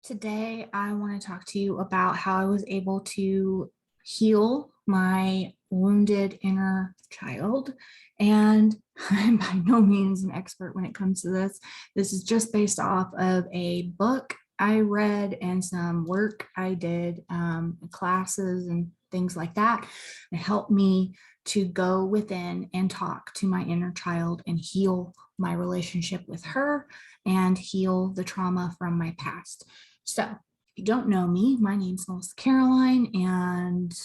Today, I want to talk to you about how I was able to heal my wounded inner child. And I'm by no means an expert when it comes to this. This is just based off of a book I read and some work I did, classes and things like that. It helped me to go within and talk to my inner child and heal my relationship with her and heal the trauma from my past. So, if you don't know me, my name's Mullissa Caroline, and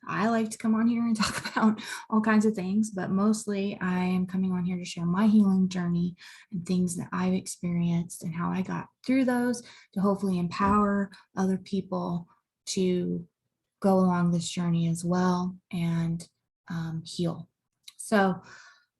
I like to come on here and talk about all kinds of things, but mostly I am coming on here to share my healing journey and things that I've experienced and how I got through those to hopefully empower other people to go along this journey as well and heal. So,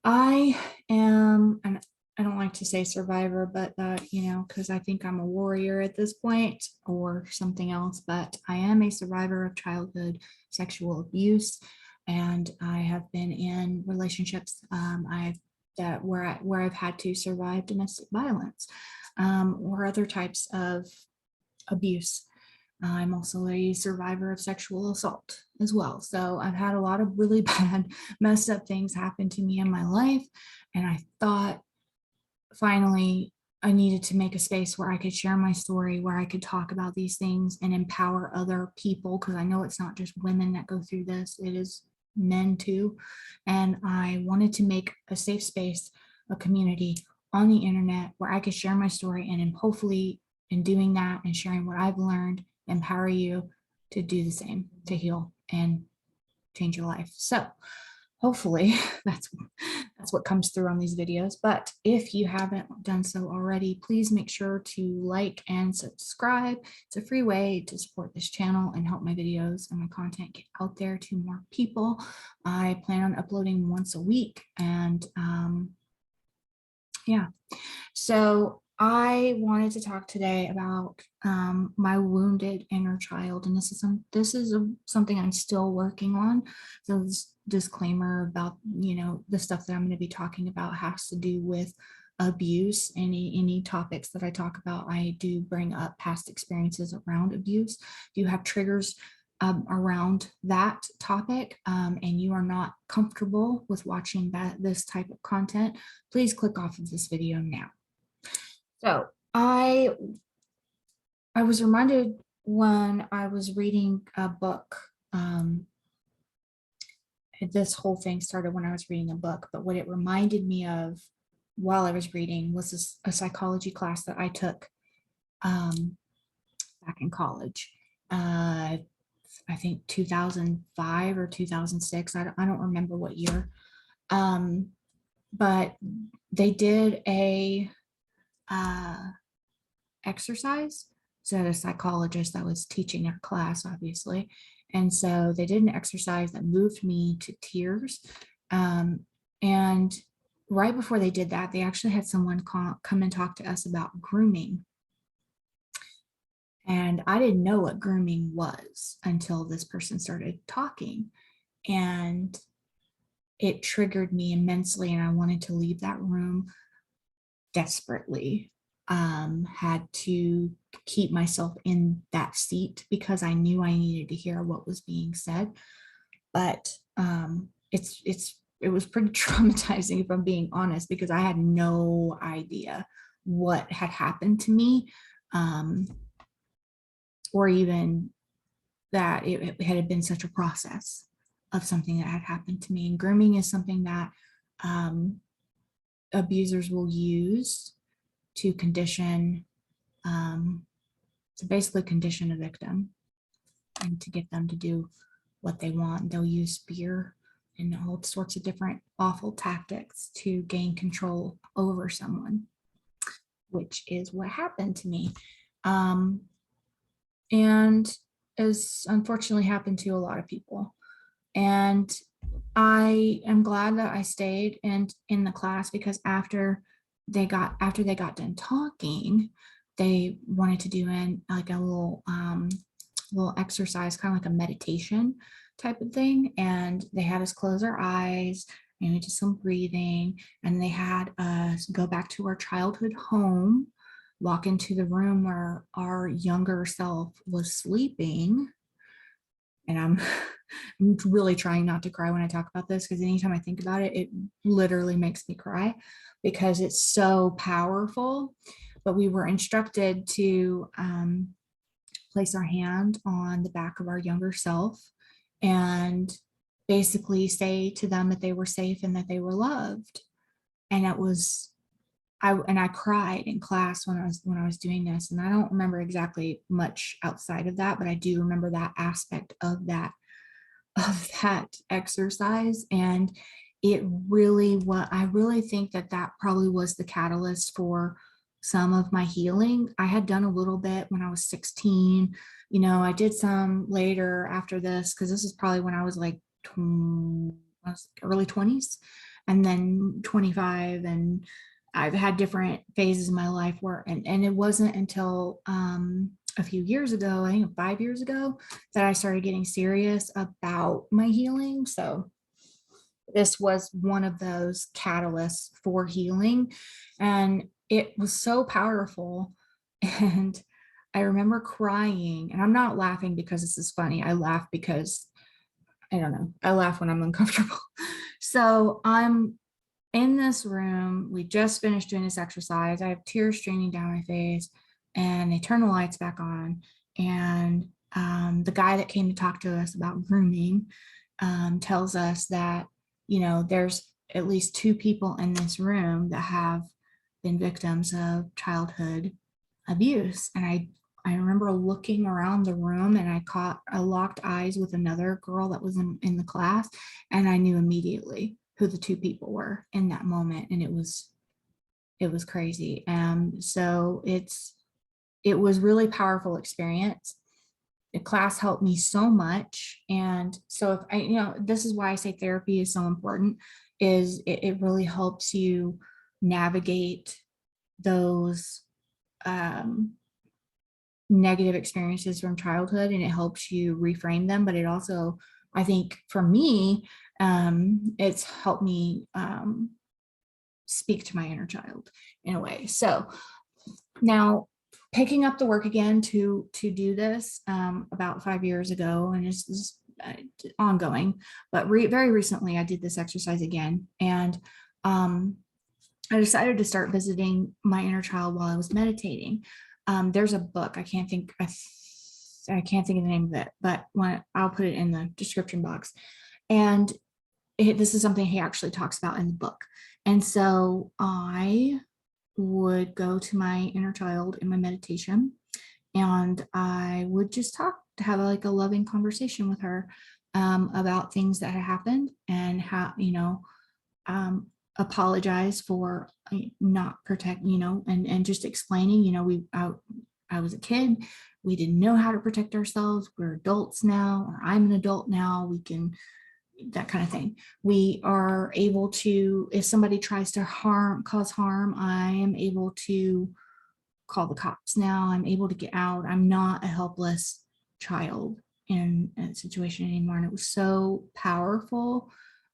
I am an I don't like to say survivor, but because I think I'm a warrior at this point or something else, but I am a survivor of childhood sexual abuse, and I have been in relationships where I've had to survive domestic violence or other types of abuse. I'm also a survivor of sexual assault as well. So I've had a lot of really bad, messed up things happen to me in my life. And I thought finally I needed to make a space where I could share my story, where I could talk about these things and empower other people, because I know it's not just women that go through this, it is men too. And I wanted to make a safe space, a community on the internet where I could share my story and hopefully in doing that and sharing what I've learned, empower you to do the same, to heal and change your life. So hopefully that's what comes through on these videos. But if you haven't done so already, please make sure to like and subscribe. It's a free way to support this channel and help my videos and my content get out there to more people. I plan on uploading once a week, and yeah. So I wanted to talk today about my wounded inner child, and this is something I'm still working on. So this disclaimer about the stuff that I'm going to be talking about has to do with abuse. Any topics that I talk about, I do bring up past experiences around abuse. If you have triggers around that topic, and you are not comfortable with watching this type of content, please click off of this video now. So I was reminded when I was reading a book. This whole thing started when I was reading a book, but what it reminded me of while I was reading was a psychology class that I took back in college. I think 2005 or 2006. I don't remember what year. But they did a exercise. So a psychologist that was teaching our class, obviously. And so they did an exercise that moved me to tears. And right before they did that, they actually had someone come and talk to us about grooming. And I didn't know what grooming was until this person started talking. And it triggered me immensely, and I wanted to leave that room desperately. Had to keep myself in that seat because I knew I needed to hear what was being said. But it was pretty traumatizing, if I'm being honest, because I had no idea what had happened to me, or even that it had been such a process of something that had happened to me. And grooming is something that abusers will use to condition, to basically condition a victim and to get them to do what they want. They'll use fear and all sorts of different awful tactics to gain control over someone, which is what happened to me. And has unfortunately happened to a lot of people. And I am glad that I stayed in the class, because after they got done talking, they wanted to do like a little exercise, kind of like a meditation type of thing. And they had us close our eyes and we did some breathing, and they had us go back to our childhood home walk into the room where our younger self was sleeping. And I'm really trying not to cry when I talk about this, because anytime I think about it, it literally makes me cry because it's so powerful. But we were instructed to place our hand on the back of our younger self and basically say to them that they were safe and that they were loved. And it was, I cried in class when I was doing this, and I don't remember exactly much outside of that, but I do remember that aspect of that exercise. And it really, what I really think that that probably was the catalyst for some of my healing. I had done a little bit when I was 16. You know, I did some later after this, because this is probably when I was like early 20s and then 25. And I've had different phases in my life where, and it wasn't until a few years ago, I think 5 years ago, that I started getting serious about my healing. So this was one of those catalysts for healing, and it was so powerful. And I remember crying, and I'm not laughing because this is funny. I laugh because I don't know. I laugh when I'm uncomfortable. So I'm in this room. We just finished doing this exercise. I have tears streaming down my face, and they turn the lights back on. And the guy that came to talk to us about grooming tells us that, you know, there's at least 2 people in this room that have been victims of childhood abuse. And I remember looking around the room, and I locked eyes with another girl that was in the class, and I knew immediately who the 2 people were in that moment. And it was crazy. So it was really powerful experience. The class helped me so much. And so if I, you know, this is why I say therapy is so important, is it really helps you navigate those negative experiences from childhood, and it helps you reframe them. But it also, I think for me, it's helped me speak to my inner child in a way. So now, picking up the work again to do this about 5 years ago, and it's ongoing, but very recently I did this exercise again. And I decided to start visiting my inner child while I was meditating. There's a book, I can't think of the name of it, but I'll put it in the description box. And this is something he actually talks about in the book. And so I would go to my inner child in my meditation, and I would just have like a loving conversation with her about things that had happened, and how, you know, apologize for not protect, you know, and just explaining, you know, I was a kid. We didn't know how to protect ourselves. We're adults now, or I'm an adult now. We can, that kind of thing. We are able to, if somebody tries to cause harm, I am able to call the cops now. I'm able to get out. I'm not a helpless child in a situation anymore. And it was so powerful.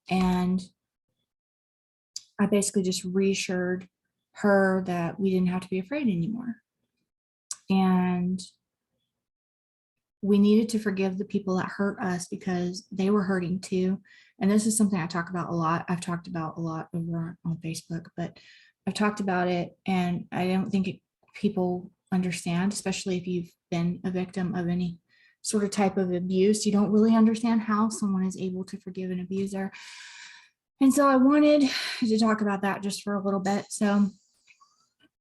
And I basically just reassured her that we didn't have to be afraid anymore. And we needed to forgive the people that hurt us, because they were hurting too. And this is something I talk about a lot. I've talked about a lot over on Facebook, but I've talked about it, and I don't think people understand, especially if you've been a victim of any sort of type of abuse. You don't really understand how someone is able to forgive an abuser. And so I wanted to talk about that just for a little bit. So,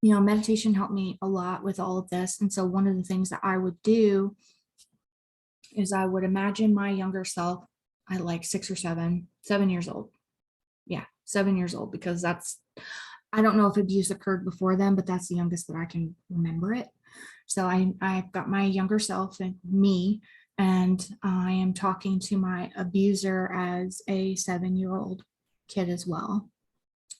you know, meditation helped me a lot with all of this. And so one of the things that I would do is I would imagine my younger self at like 6 or 7 years old. Yeah, 7 years old, because that's, I don't know if abuse occurred before then, but that's the youngest that I can remember it. So I've got my younger self and me, and I am talking to my abuser as a 7-year-old kid as well.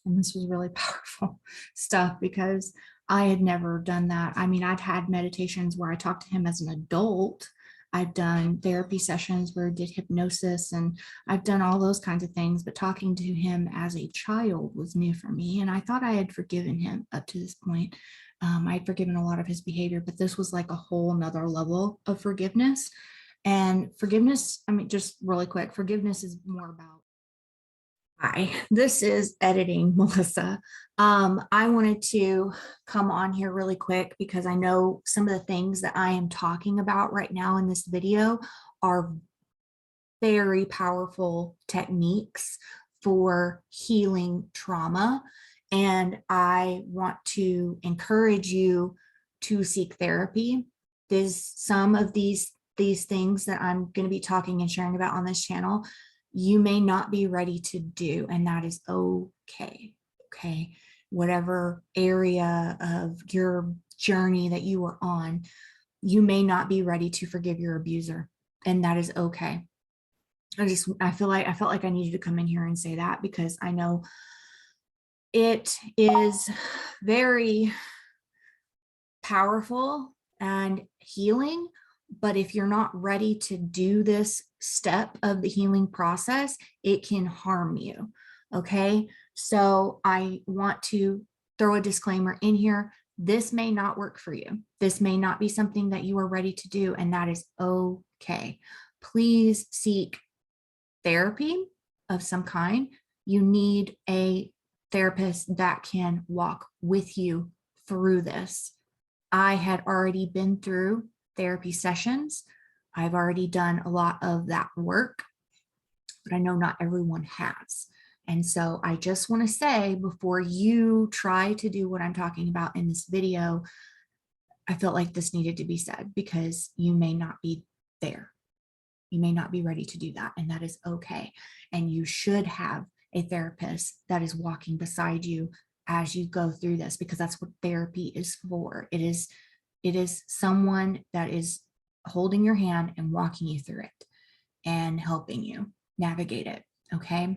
And this was really powerful stuff, because I had never done that. I mean, I've had meditations where I talked to him as an adult. I've done therapy sessions where I did hypnosis, and I've done all those kinds of things, but talking to him as a child was new for me. And I thought I had forgiven him up to this point. I'd forgiven a lot of his behavior, but this was like a whole nother level of forgiveness. And forgiveness, I mean, just really quick, forgiveness is more about. Hi, this is editing Mullissa. I wanted to come on here really quick because I know some of the things that I am talking about right now in this video are very powerful techniques for healing trauma. And I want to encourage you to seek therapy. There's some of these things that I'm going to be talking and sharing about on this channel you may not be ready to do, and that is okay. Okay. Whatever area of your journey that you are on, you may not be ready to forgive your abuser, and that is okay. I felt like I needed to come in here and say that because I know it is very powerful and healing. But if you're not ready to do this step of the healing process, it can harm you. Okay. So I want to throw a disclaimer in here. This may not work for you. This may not be something that you are ready to do, and that is okay. Please seek therapy of some kind. You need a therapist that can walk with you through this. I had already been through therapy sessions. I've already done a lot of that work, but I know not everyone has. And so I just want to say, before you try to do what I'm talking about in this video, I felt like this needed to be said because you may not be there. You may not be ready to do that, and that is okay. And you should have a therapist that is walking beside you as you go through this, because that's what therapy is for. It is someone that is holding your hand and walking you through it and helping you navigate it. Okay.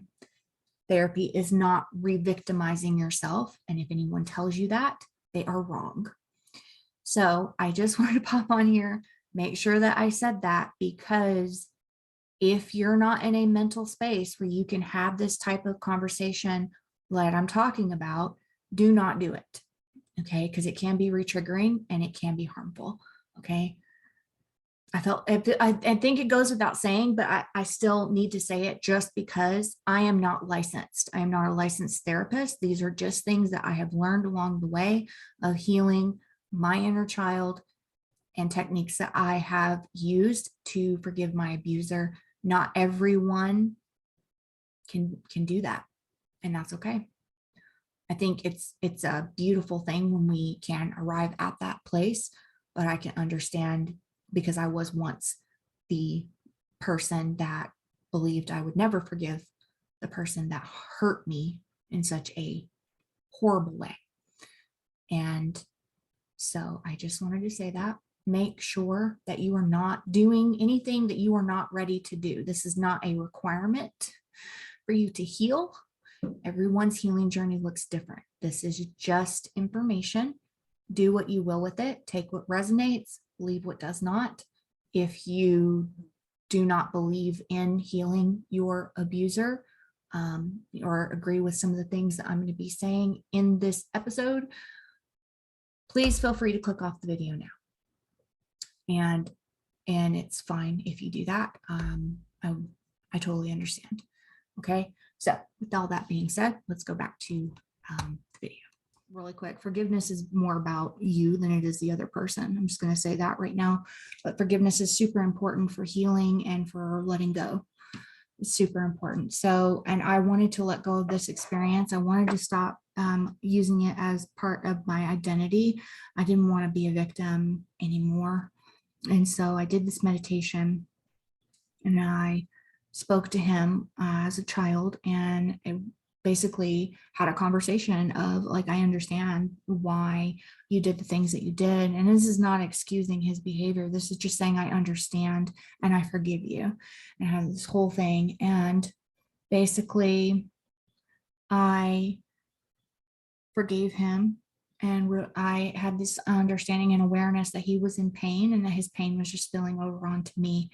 Therapy is not re-victimizing yourself. And if anyone tells you that, they are wrong. So I just wanted to pop on here, make sure that I said that, because if you're not in a mental space where you can have this type of conversation that I'm talking about, do not do it. Okay, because it can be re-triggering and it can be harmful. Okay. I think it goes without saying, but I still need to say it just because I am not licensed. I am not a licensed therapist. These are just things that I have learned along the way of healing my inner child and techniques that I have used to forgive my abuser. Not everyone can do that, and that's okay. I think it's a beautiful thing when we can arrive at that place, but I can understand, because I was once the person that believed I would never forgive the person that hurt me in such a horrible way. And so I just wanted to say that. Make sure that you are not doing anything that you are not ready to do. This is not a requirement for you to heal. Everyone's healing journey looks different. This is just information. Do what you will with it. Take what resonates, leave what does not. If you do not believe in healing your abuser, or agree with some of the things that I'm going to be saying in this episode, please feel free to click off the video now. And it's fine if you do that. I totally understand. Okay. So with all that being said, let's go back to the video really quick. Forgiveness is more about you than it is the other person. I'm just going to say that right now, but forgiveness is super important for healing and for letting go. It's super important. So, and I wanted to let go of this experience. I wanted to stop using it as part of my identity. I didn't want to be a victim anymore. And so I did this meditation, and I spoke to him as a child, and it basically had a conversation of like, I understand why you did the things that you did. And this is not excusing his behavior. This is just saying, I understand and I forgive you. And I had this whole thing. And basically I forgave him And I had this understanding and awareness that he was in pain and that his pain was just spilling over onto me.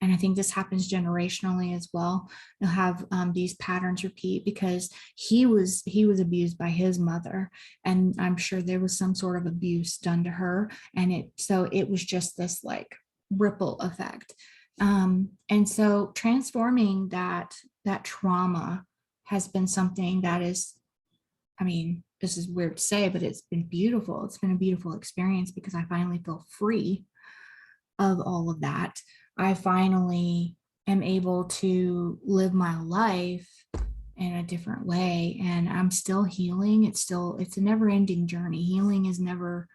And I think this happens generationally as well. You'll have these patterns repeat because he was abused by his mother, and I'm sure there was some sort of abuse done to her, and it was just this like ripple effect. And so transforming that trauma has been something that is, I mean, this is weird to say, but it's been beautiful. It's been a beautiful experience because I finally feel free of all of that. I finally am able to live my life in a different way, and I'm still healing. It's a never ending journey. Healing is never,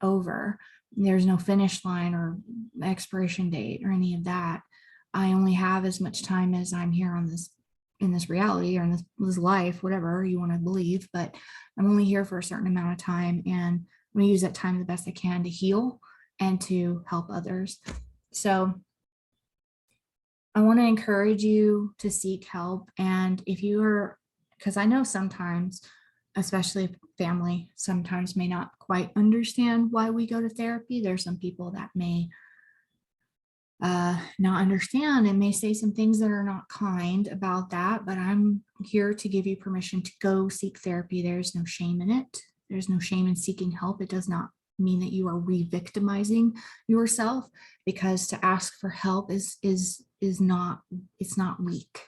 over. There's no finish line or expiration date or any of that. I only have as much time as I'm here on this, in this reality, or in this life, whatever you want to believe, but I'm only here for a certain amount of time, and I'm going to use that time the best I can to heal and to help others. So I want to encourage you to seek help. And if you are, because I know sometimes, especially family, sometimes may not quite understand why we go to therapy. There's some people that may not understand and may say some things that are not kind about that, but I'm here to give you permission to go seek therapy. There's no shame in it. There's no shame in seeking help. It does not mean that you are re-victimizing yourself, because to ask for help is not, it's not weak.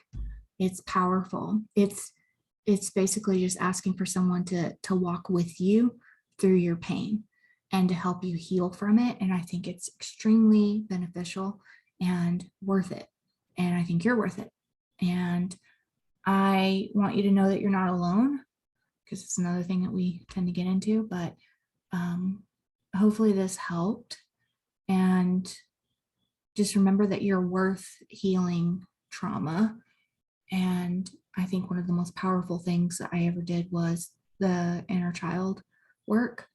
It's powerful. It's basically just asking for someone to walk with you through your pain and to help you heal from it. And I think it's extremely beneficial and worth it. And I think you're worth it. And I want you to know that you're not alone, because it's another thing that we tend to get into, but hopefully this helped. And just remember that you're worth healing trauma. And I think one of the most powerful things that I ever did was the inner child work.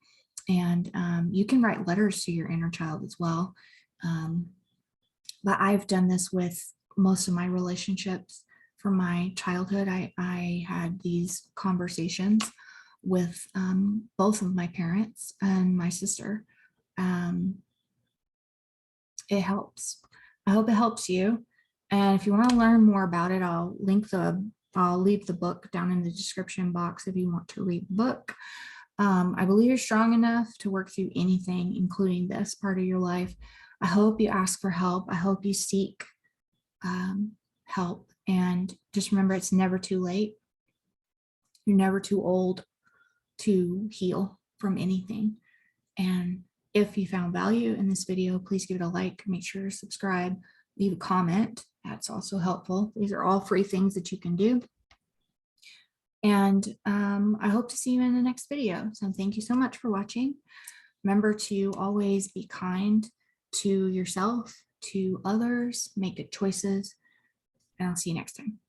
And you can write letters to your inner child as well. But I've done this with most of my relationships from my childhood. I had these conversations with both of my parents and my sister. It helps. I hope it helps you. And if you want to learn more about it, I'll leave the book down in the description box if you want to read the book. I believe you're strong enough to work through anything, including this part of your life. I hope you ask for help. I hope you seek help. And just remember, it's never too late. You're never too old to heal from anything. And if you found value in this video, please give it a like, make sure to subscribe, leave a comment. That's also helpful. These are all free things that you can do. And I hope to see you in the next video. So thank you so much for watching. Remember to always be kind to yourself, to others, make good choices, and I'll see you next time.